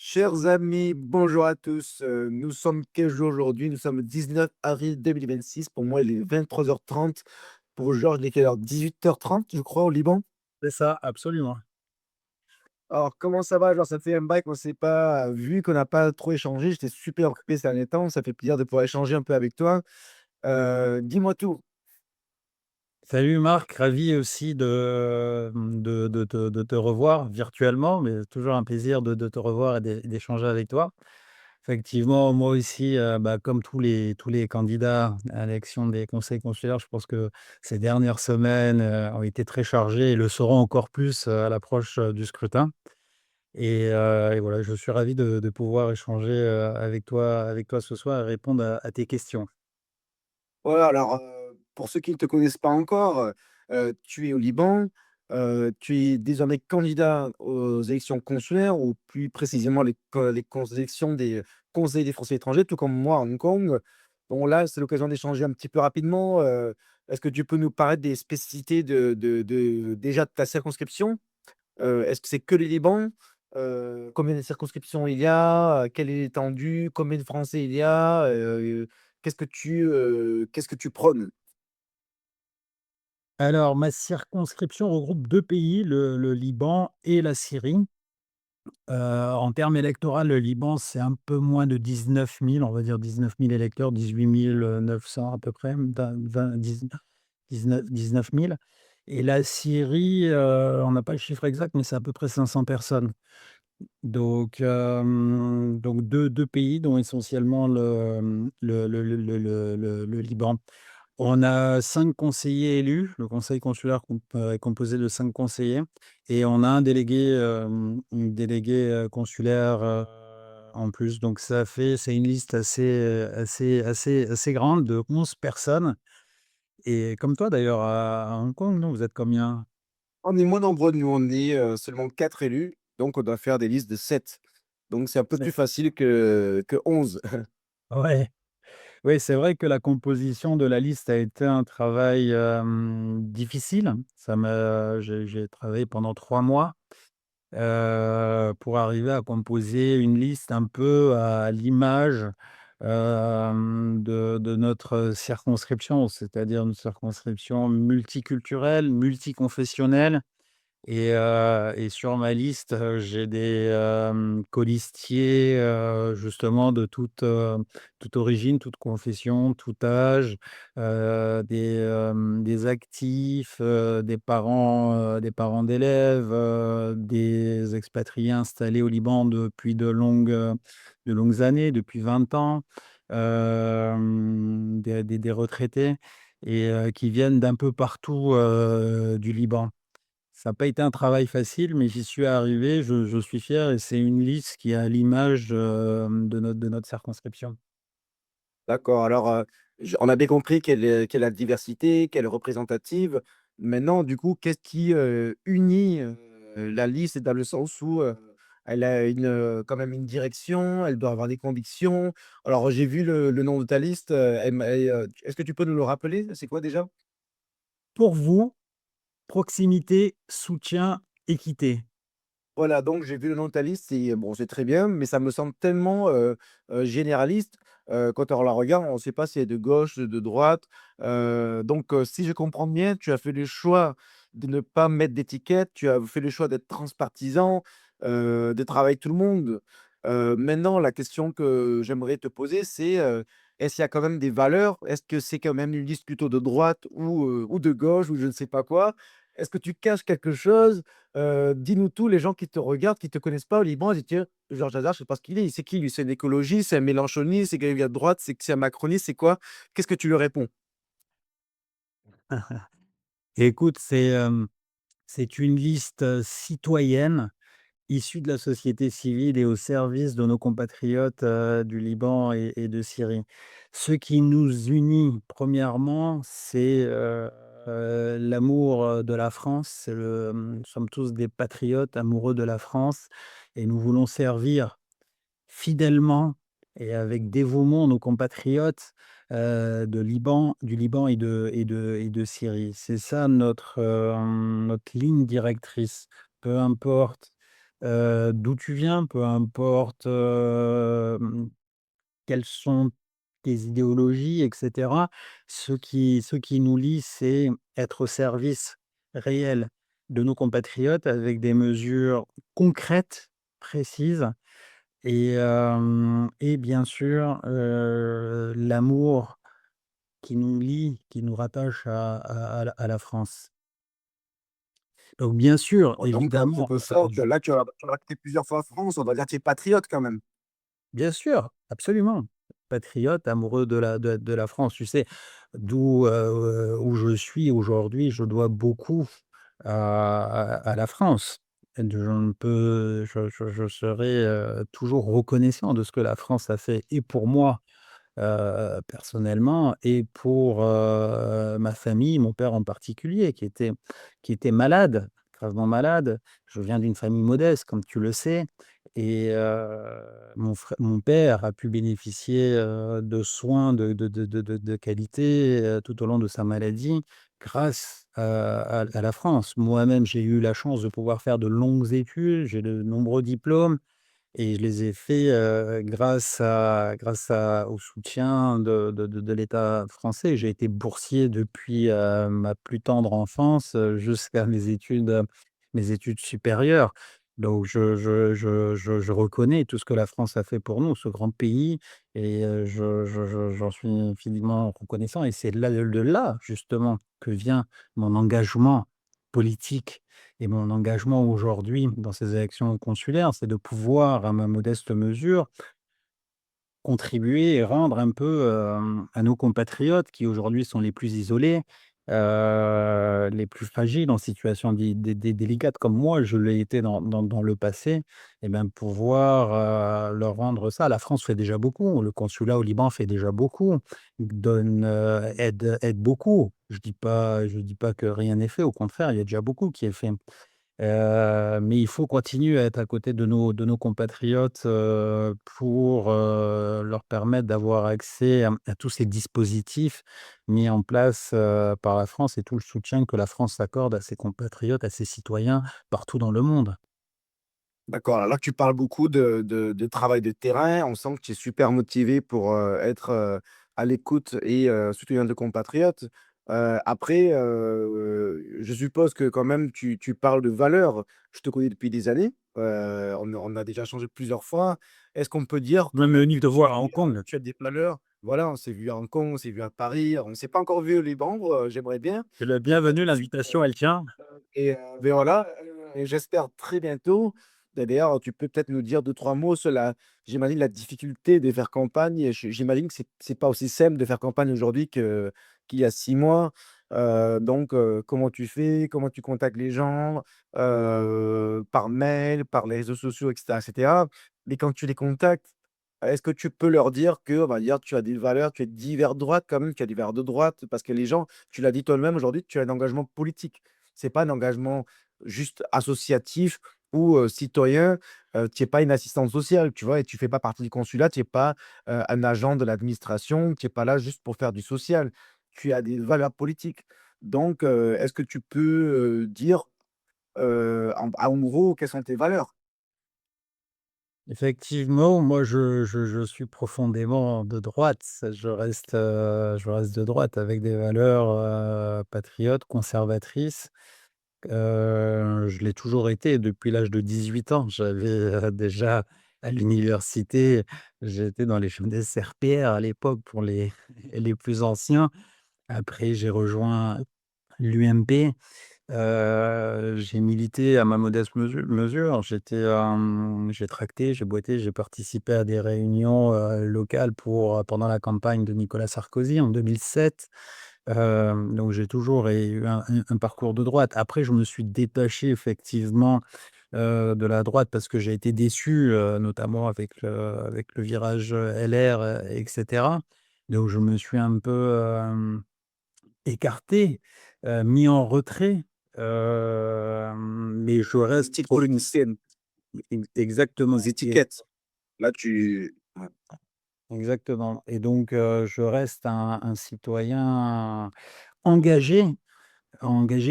Chers amis, bonjour à tous. Nous sommes quel jour aujourd'hui? Nous sommes le 19 avril 2026. Pour moi, il est 23h30. Pour Georges, il est quelle heure? 18h30, je crois, au Liban. C'est ça, absolument. Alors, comment ça va? Genre, ça fait un bail qu'on ne s'est pas vu, qu'on n'a pas trop échangé. J'étais super occupé ces derniers temps. Ça fait plaisir de pouvoir échanger un peu avec toi. Dis-moi tout. Salut Marc, ravi aussi de te revoir virtuellement, mais toujours un plaisir de te revoir et d'échanger avec toi. Effectivement, moi aussi, comme tous les candidats à l'élection des conseils consulaires, je pense que ces dernières semaines, ont été très chargées et le seront encore plus, à l'approche, du scrutin et voilà, je suis ravi de pouvoir échanger, avec toi ce soir et répondre à tes questions. Voilà, alors, pour ceux qui ne te connaissent pas encore, tu es au Liban, tu es désormais candidat aux élections consulaires ou plus précisément les élections des conseils des Français étrangers, tout comme moi à Hong Kong. Bon là, c'est l'occasion d'échanger un petit peu rapidement. Est-ce que tu peux nous parler des spécificités de déjà de ta circonscription? Est-ce que c'est que le Liban? Combien de circonscriptions il y a? Quelle est l'étendue? Combien de Français il y a? Qu'est-ce que tu prônes? Alors, ma circonscription regroupe 2 pays, le Liban et la Syrie. En termes électoral, le Liban, c'est un peu moins de 19 000, on va dire 19 000 électeurs, 18 900 à peu près, da 20 19 000. Et la Syrie, on n'a pas le chiffre exact, mais c'est à peu près 500 personnes. Donc 2 pays, dont essentiellement le Liban. On a 5 conseillers élus. Le conseil consulaire est composé de 5 conseillers et on a un délégué, consulaire, en plus. Donc c'est une liste assez grande de 11 personnes et comme toi d'ailleurs à Hong Kong, non, vous êtes combien? On est moins nombreux, nous, on est, seulement 4 élus, donc on doit faire des listes de 7. Donc c'est un peu plus C'est facile que 11. Ouais, oui, c'est vrai que la composition de la liste a été un travail, difficile. J'ai travaillé pendant 3 mois. Pour arriver à composer une liste un peu à l'image, de notre circonscription, c'est-à-dire une circonscription multiculturelle, multiconfessionnelle et sur ma liste, j'ai des, colistiers, justement de toute origine, toute confession, tout âge, des actifs, des parents d'élèves, des expatriés installés au Liban depuis de longues années, depuis 20 ans, des retraités et qui viennent d'un peu partout, du Liban. Ça n'a pas été un travail facile, mais j'y suis arrivé, je suis fier et c'est une liste qui est à l'image, de notre circonscription. D'accord, alors, on a bien compris quelle est la diversité, qu'elle est représentative. Maintenant, du coup, qu'est-ce qui, unit, la liste dans le sens où, elle a quand même une direction, elle doit avoir des convictions. Alors j'ai vu le nom de ta liste, est-ce que tu peux nous le rappeler? C'est quoi déjà? Pour vous, proximité, soutien, équité. Voilà, donc j'ai vu le nom de ta liste, c'est bon, c'est très bien, mais ça me semble tellement, généraliste, quand on la regarde, on ne sait pas si elle est de gauche, de droite, donc si je comprends bien, tu as fait le choix de ne pas mettre d'étiquette, tu as fait le choix d'être transpartisan, de travailler avec tout le monde. Maintenant la question que j'aimerais te poser, c'est, est-ce qu'il y a quand même des valeurs? Est-ce que c'est quand même une liste plutôt de droite ou de gauche ou je ne sais pas quoi? Est-ce que tu caches quelque chose? Dis-nous tout, les gens qui te regardent, qui te connaissent pas au Liban, ils disent: «Tiens, Georges Hazard, je sais pas ce qu'il est. C'est qui lui? C'est un écologiste? C'est un mélenchoniste? C'est quelqu'un qui vient de droite? C'est un macroniste? C'est quoi?» Qu'est-ce que tu leur réponds? Écoute, c'est une liste, citoyenne, issue de la société civile et au service de nos compatriotes, du Liban et de Syrie. Ce qui nous unit, premièrement, c'est, l'amour, de la France. Nous sommes tous des patriotes amoureux de la France et nous voulons servir fidèlement et avec dévouement nos compatriotes, du Liban et de Syrie. C'est ça notre ligne directrice. Peu importe d'où tu viens, peu importe, quelles sont tes idéologies et cetera. Ce qui nous lie, c'est être au service réel de nos compatriotes avec des mesures concrètes, précises et bien sûr, l'amour qui nous lie, qui nous rattache à la France. Donc bien sûr, Oh, donc, c'est évidemment, pour ça que là, tu as quitté plusieurs fois France, on va dire que tu es patriote quand même. bien sûr, absolument. Patriote, amoureux de la France, tu sais? Où je suis aujourd'hui, je dois beaucoup à la France. Et je ne peux je serai, toujours reconnaissant de ce que la France a fait et pour moi, personnellement et pour, ma famille, mon père en particulier qui était malade, gravement malade. Je viens d'une famille modeste comme tu le sais et mon père a pu bénéficier, de soins de qualité, tout au long de sa maladie grâce à la France. Moi-même, j'ai eu la chance de pouvoir faire de longues études, j'ai de nombreux diplômes et je les ai faits, grâce au soutien de l'État français. J'ai été boursier depuis, ma plus tendre enfance, jusqu'à mes études supérieures. Donc je reconnais tout ce que la France a fait pour nous, ce grand pays et j'en suis infiniment reconnaissant et c'est là, justement, que vient mon engagement politique et mon engagement aujourd'hui dans ces élections consulaires, c'est de pouvoir, à ma modeste mesure, contribuer et rendre un peu, à nos compatriotes qui aujourd'hui sont les plus isolés, les plus fragiles, en situation délicate comme moi je l'ai été dans le passé et ben, pouvoir, leur rendre ça. La France fait déjà beaucoup, le consulat au Liban fait déjà beaucoup, donne, aide beaucoup. Je dis pas que rien n'est fait, au contraire, il y a déjà beaucoup qui est fait. Mais il faut continuer à être à côté de nos compatriotes, pour, leur permettre d'avoir accès à tous ces dispositifs mis en place, par la France et tout le soutien que la France accorde à ses compatriotes, à ses citoyens partout dans le monde. D'accord, alors là, tu parles beaucoup de travail de terrain. On sent que tu es super motivé pour, être, à l'écoute et soutenir de compatriotes. Après, je suppose que quand même tu parles de valeurs. Je te connais depuis des années, on a déjà changé plusieurs fois. Est-ce qu'on peut dire quand Même même venu que te voir à Hong Kong. tu as des valeurs? Voilà, on s'est vu à Hong Kong, on s'est vu à Paris, on ne s'est pas encore vu au Liban, j'aimerais bien. Tu es le bienvenu, l'invitation elle tient. Et beh, voilà, et j'espère très bientôt. D'ailleurs, tu peux peut-être nous dire 2 3 mots sur la j'imagine la difficulté de faire campagne et j'imagine que c'est pas aussi simple de faire campagne aujourd'hui qu'il y a 6 mois. Donc comment tu fais? Comment tu contactes les gens? Par mail, par les réseaux sociaux et cetera. Mais quand tu les contactes, est-ce que tu peux leur dire que, on va dire, tu as des valeurs, tu es divers de droite quand même, tu as des valeurs de droite? Parce que les gens, tu l'as dit toi-même aujourd'hui, tu as un engagement politique. C'est pas un engagement juste associatif ou citoyen, tu es pas une assistante sociale, tu vois? Et tu fais pas partie du consulat, tu es pas, un agent de l'administration, tu es pas là juste pour faire du social. Tu as des valeurs politiques. Donc est-ce que tu peux, dire, en gros, quelles sont tes valeurs? Effectivement, moi je suis profondément de droite. Je reste de droite avec des valeurs, patriotes, conservatrices. Je l'ai toujours été depuis l'âge de 18 ans. J'avais, déjà à l'université, j'étais dans les jeunesse RPR à l'époque pour les les plus anciens. Après j'ai rejoint l'UMP. J'ai milité à ma modeste mesure. J'ai tracté, j'ai boité, j'ai participé à des réunions, locales pendant la campagne de Nicolas Sarkozy en 2007. Donc j'ai toujours eu un parcours de droite. Après je me suis détaché effectivement, de la droite parce que j'ai été déçu, notamment avec le virage, LR, et cetera. Donc je me suis un peu, écarté, mis en retrait, mais je reste Petite pro politicienne, exactement des étiquettes. Là, tu ouais. exactement et donc je reste un citoyen engagé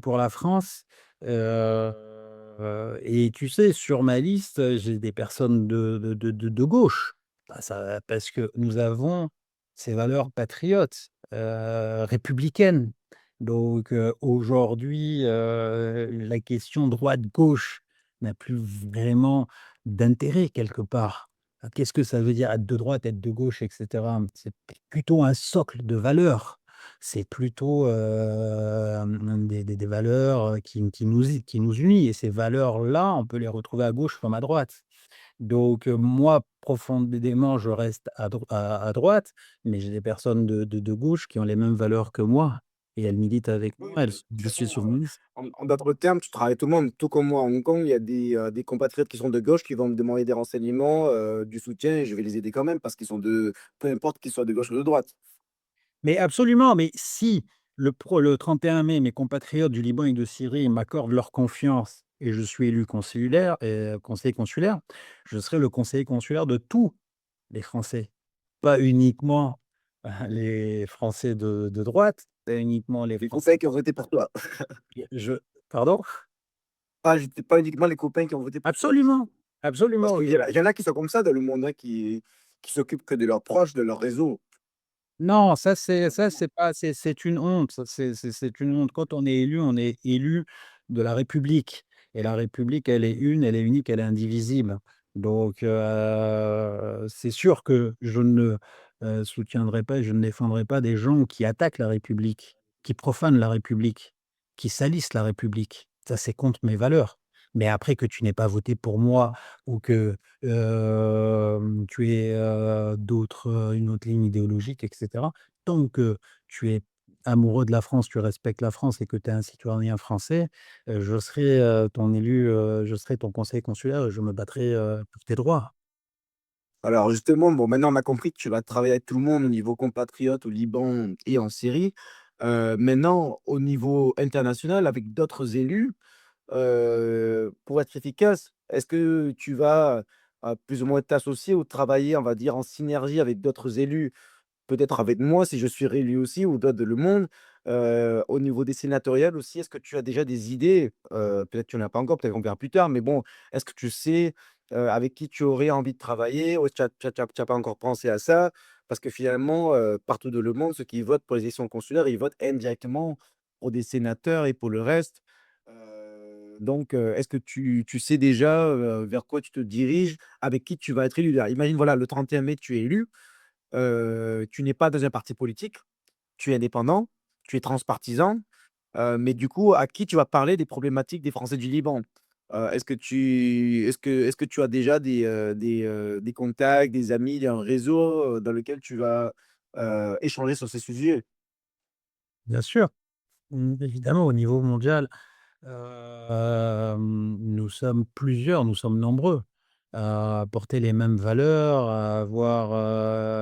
pour la France, heu Et tu sais, sur ma liste, j'ai des personnes de gauche. Parce que nous avons ces valeurs patriotes, républicaines. Donc, aujourd'hui, la question droite-gauche n'a plus vraiment d'intérêt quelque part. Qu'est-ce que ça veut dire être de droite, être de gauche et cetera? C'est plutôt un socle de valeurs. C'est plutôt, des valeurs, qui nous unit et ces valeurs-là, on peut les retrouver à gauche comme à droite. Donc, moi, profondément, je reste à droite, mais j'ai des personnes de gauche qui ont les mêmes valeurs que moi et elles militent avec moi, Oui, elles de toute je suis façon, sur une liste. en d'autres termes, tu travailles avec tout le monde. Tout comme moi à Hong Kong, il y a des compatriotes qui sont de gauche qui vont me demander des renseignements, du soutien et je vais les aider quand même parce qu'ils sont de peu importe qu'ils soient de gauche ou de droite. Mais absolument, mais si le 31 mai, mes compatriotes du Liban et de Syrie m'accordent leur confiance et je suis élu consulaire conseiller consulaire, je serai le conseiller consulaire de tous les Français, pas uniquement, les Français de droite, pas uniquement les Les Français copains qui ont voté pour toi. je pardon? Pas j'étais pas uniquement les copains qui ont voté pour toi. Absolument, Parce absolument, qu'il y en a qui sont comme ça dans le monde, hein, qui s'occupent que de leurs proches, de leur réseau. non, ça c'est pas c'est une honte, ça c'est une honte. Quand on est élu de la République et la République, elle est une, elle est unique, elle est indivisible. Donc, c'est sûr que je ne, soutiendrai pas et je ne défendrai pas des gens qui attaquent la République, qui profanent la République, qui salissent la République. Ça, c'est contre mes valeurs. Mais après que tu n'aies pas voté pour moi ou que tu aies, une autre ligne idéologique et cetera. Tant que tu es amoureux de la France, tu respectes la France et que tu es un citoyen français, je serai, ton élu, je serai ton conseiller consulaire et je me battrai, pour tes droits. Alors justement, bon, maintenant on a compris que tu vas travailler avec tout le monde au niveau compatriote au Liban et en Syrie. Maintenant au niveau international avec d'autres élus, pour être efficace, est-ce que tu vas, plus ou moins t'associer ou travailler, on va dire, en synergie avec d'autres élus? Peut-être avec moi si je suis réélu aussi ou d'autres le monde. Au niveau des sénatoriales aussi, est-ce que tu as déjà des idées? Peut-être tu en as pas encore, peut-être qu'on verra plus tard, mais bon, est-ce que tu sais, avec qui tu aurais envie de travailler? Ou tu as pas encore pensé à ça? Parce que finalement, partout dans le monde, ceux qui votent pour les élections consulaires, ils votent indirectement pour des sénateurs et pour le reste. Donc, est-ce que tu sais déjà, vers quoi tu te diriges? Avec qui tu vas être élu? Là, imagine, voilà, le 31 mai, tu es élu. Tu n'es pas dans un parti politique, tu es indépendant, tu es transpartisan, mais du coup, à qui tu vas parler des problématiques des Français du Liban? Est-ce que tu as déjà des contacts, des amis, un réseau, dans lequel tu vas, échanger sur ces sujets? Bien sûr, évidemment au niveau mondial. Nous sommes plusieurs, nous sommes nombreux à porter les mêmes valeurs, à avoir,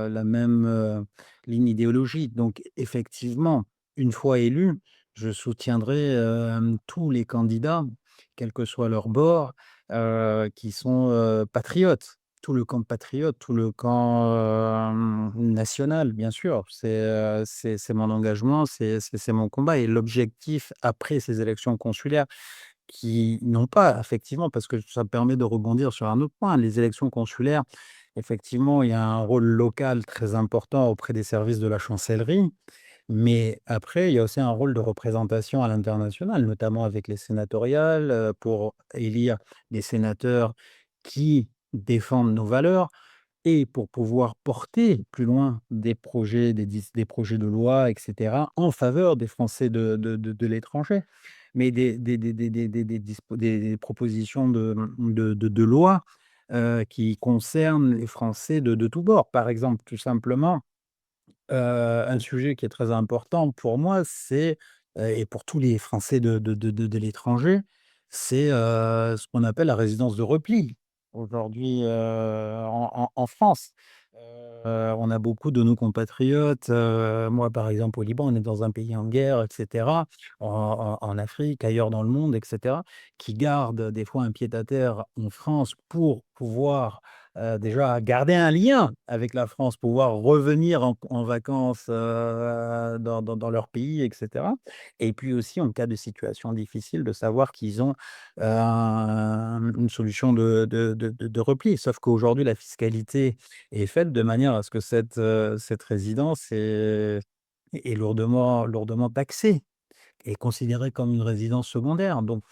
la même, ligne idéologique. Donc effectivement, une fois élu, je soutiendrai, tous les candidats, quel que soit leur bord, qui sont, patriotes. Tout le camp patriote, tout le camp, national, bien sûr. C'est mon engagement, c'est mon combat et l'objectif après ces élections consulaires qui n'ont pas effectivement parce que ça me permet de rebondir sur un autre point. Les élections consulaires, effectivement, il y a un rôle local très important auprès des services de la chancellerie, mais après, il y a aussi un rôle de représentation à l'international, notamment avec les sénatoriales, pour élire des sénateurs qui défendent nos valeurs et pour pouvoir porter plus loin des projets de loi et cetera, en faveur des Français de l'étranger. Mais des propositions de loi, qui concernent les Français de tous bords. Par exemple, tout simplement, un sujet qui est très important pour moi, c'est, et pour tous les Français de l'étranger, c'est, ce qu'on appelle la résidence de repli. Aujourd'hui, en France, on a beaucoup de nos compatriotes, moi, par exemple, au Liban, on est dans un pays en guerre et cetera, en Afrique, ailleurs dans le monde et cetera, qui gardent des fois un pied-à-terre en France pour pouvoir déjà garder un lien avec la France, pouvoir revenir en vacances, dans leur pays et cetera, et puis aussi en cas de situation difficile de savoir qu'ils ont, une solution de repli. Sauf qu'aujourd'hui la fiscalité est faite de manière à ce que cette résidence est lourdement taxée et considérée comme une résidence secondaire. Donc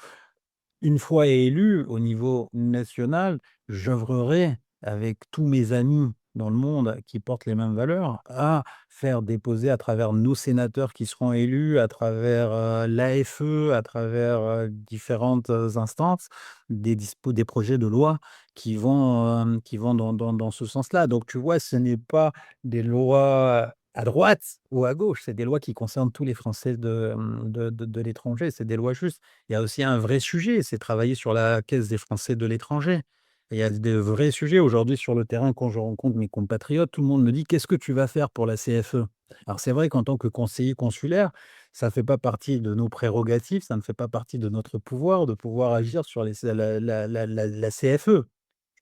une fois élu au niveau national, j'œuvrerai avec tous mes amis dans le monde qui portent les mêmes valeurs à faire déposer à travers nos sénateurs qui seront élus, à travers, l'AFE, à travers, différentes, instances, des projets de loi qui vont dans ce sens-là. Donc tu vois, ce n'est pas des lois à droite ou à gauche, c'est des lois qui concernent tous les Français de l'étranger, c'est des lois justes. Il y a aussi un vrai sujet, c'est travailler sur la caisse des Français de l'étranger. Et il y a de vrais sujets aujourd'hui sur le terrain quand je rencontre mes compatriotes, tout le monde me dit: «Qu'est-ce que tu vas faire pour la CFE?» Alors c'est vrai qu'en tant que conseiller consulaire, ça ne fait pas partie de nos prérogatives, ça ne fait pas partie de notre pouvoir de pouvoir agir sur les la CFE.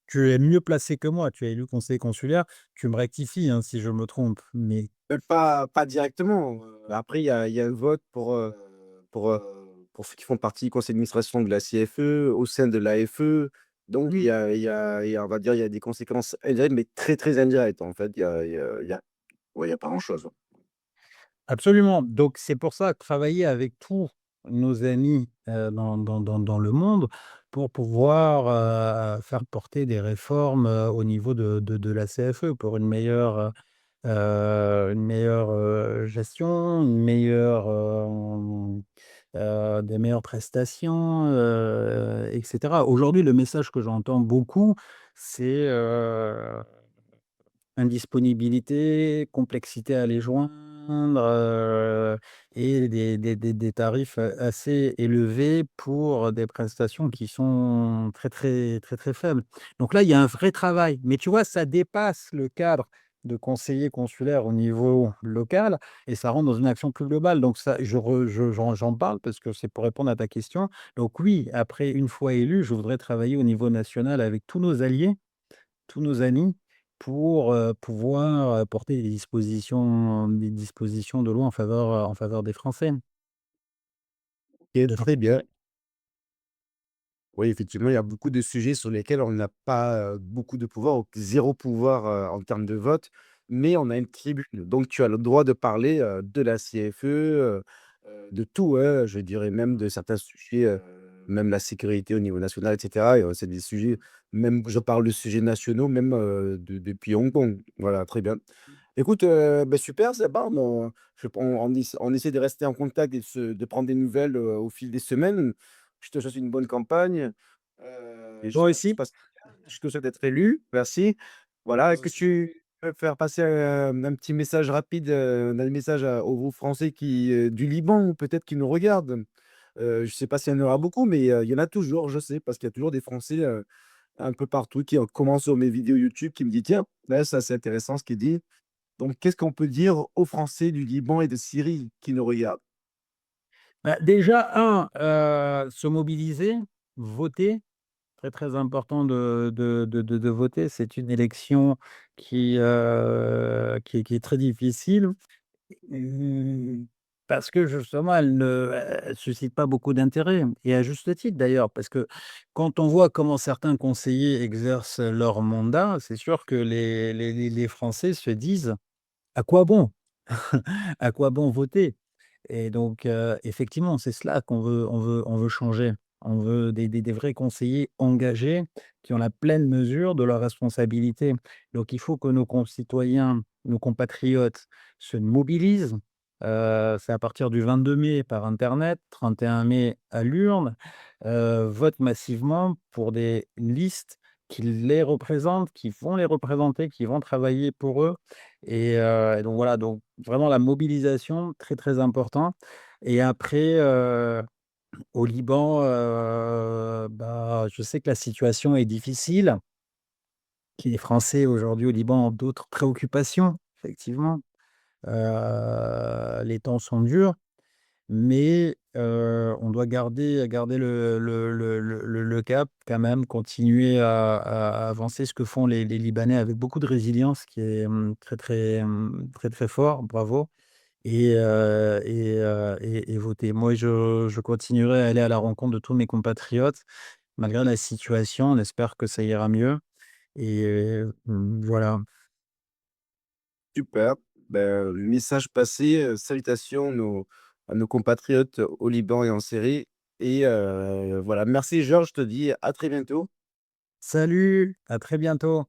Tu es mieux placé que moi, tu es élu conseiller consulaire, tu me rectifies, hein, si je me trompe, mais Pas directement, après il y a un vote pour ceux qui font partie du conseil d'administration de la CFE, au sein de l'AFE. Donc mmh. il y a on va dire, il y a des conséquences indirectes, mais très, très indirectes, en fait. Il y a ouais, il y a pas grand-chose. Absolument. Donc c'est pour ça que travailler avec tous nos amis, dans le monde pour pouvoir, faire porter des réformes, au niveau de la CFE pour une meilleure, gestion, des meilleures prestations, et cetera. Aujourd'hui, le message que j'entends beaucoup, c'est, indisponibilité, complexité à les joindre, et des tarifs, assez élevés pour des prestations qui sont très, très, très, très faibles. Donc là, il y a un vrai travail, mais tu vois, ça dépasse le cadre de conseiller consulaire au niveau local et ça rentre dans une action plus globale. Donc ça, je re je j'en parle parce que c'est pour répondre à ta question. Donc oui, après, une fois élu, je voudrais travailler au niveau national avec tous nos alliés, tous nos amis pour, pouvoir, porter des dispositions de loi en faveur des Français. OK, De très bien. Français. Oui, effectivement, il y a beaucoup de sujets sur lesquels on n'a pas, beaucoup de pouvoir ou 0 pouvoir, en termes de vote, mais on a une tribune. Donc tu as le droit de parler, de la CFE, de tout, hein, je dirais même de certains sujets, même la sécurité au niveau national et cetera, et c'est des sujets, même je parle de sujets nationaux, même, depuis Hong Kong. Voilà, très bien. Écoute, super, c'est bon, on essaie de rester en contact et de prendre des nouvelles, au fil des semaines. Je te souhaite une bonne campagne, et Toi j'espère que ça se aussi? passe bien. Je te souhaite d'être élu. Merci. Voilà, est-ce que tu peux faire passer, un petit message rapide, un message aux Français du Liban ou peut-être qui nous regardent? Je ne sais pas s'il y en aura beaucoup, mais il y en a toujours, je sais, parce qu'il y a toujours des Français, un peu partout qui commencent sur mes vidéos YouTube, qui me disent: «Tiens, là, ça, c'est intéressant ce qu'il dit». Donc qu'est-ce qu'on peut dire aux Français du Liban et de Syrie qui nous regardent? Bah, déjà se mobiliser, voter, très, très important de voter. C'est une élection qui est très difficile. Mmh, parce que justement, elle suscite pas beaucoup d'intérêt et à juste titre d'ailleurs, parce que quand on voit comment certains conseillers exercent leur mandat, c'est sûr que les Français se disent: «À quoi bon? À quoi bon voter?» Et donc effectivement, c'est cela qu'on veut changer. On veut des vrais conseillers engagés qui ont la pleine mesure de leurs responsabilités. Donc il faut que nos concitoyens, nos compatriotes se mobilisent. C'est à partir du 22 mai par internet, 31 mai à l'urne, votent massivement pour des listes qui les représentent, qui vont les représenter, qui vont travailler pour eux et donc voilà, donc vraiment la mobilisation, très, très important et après, au Liban, bah, je sais que la situation est difficile, que les Français aujourd'hui au Liban ont d'autres préoccupations, effectivement. Les temps sont durs, mais on doit garder le cap quand même, continuer à avancer, ce que font les Libanais avec beaucoup de résilience qui est, très, très, très, très fort, bravo et voter. Moi, je continuerai à aller à la rencontre de tous mes compatriotes malgré la situation. On espère que ça ira mieux et voilà. Super, ben, le message passé, salutations à nos compatriotes au Liban et en Syrie et voilà. Merci Georges, je te dis à très bientôt. Salut, à très bientôt.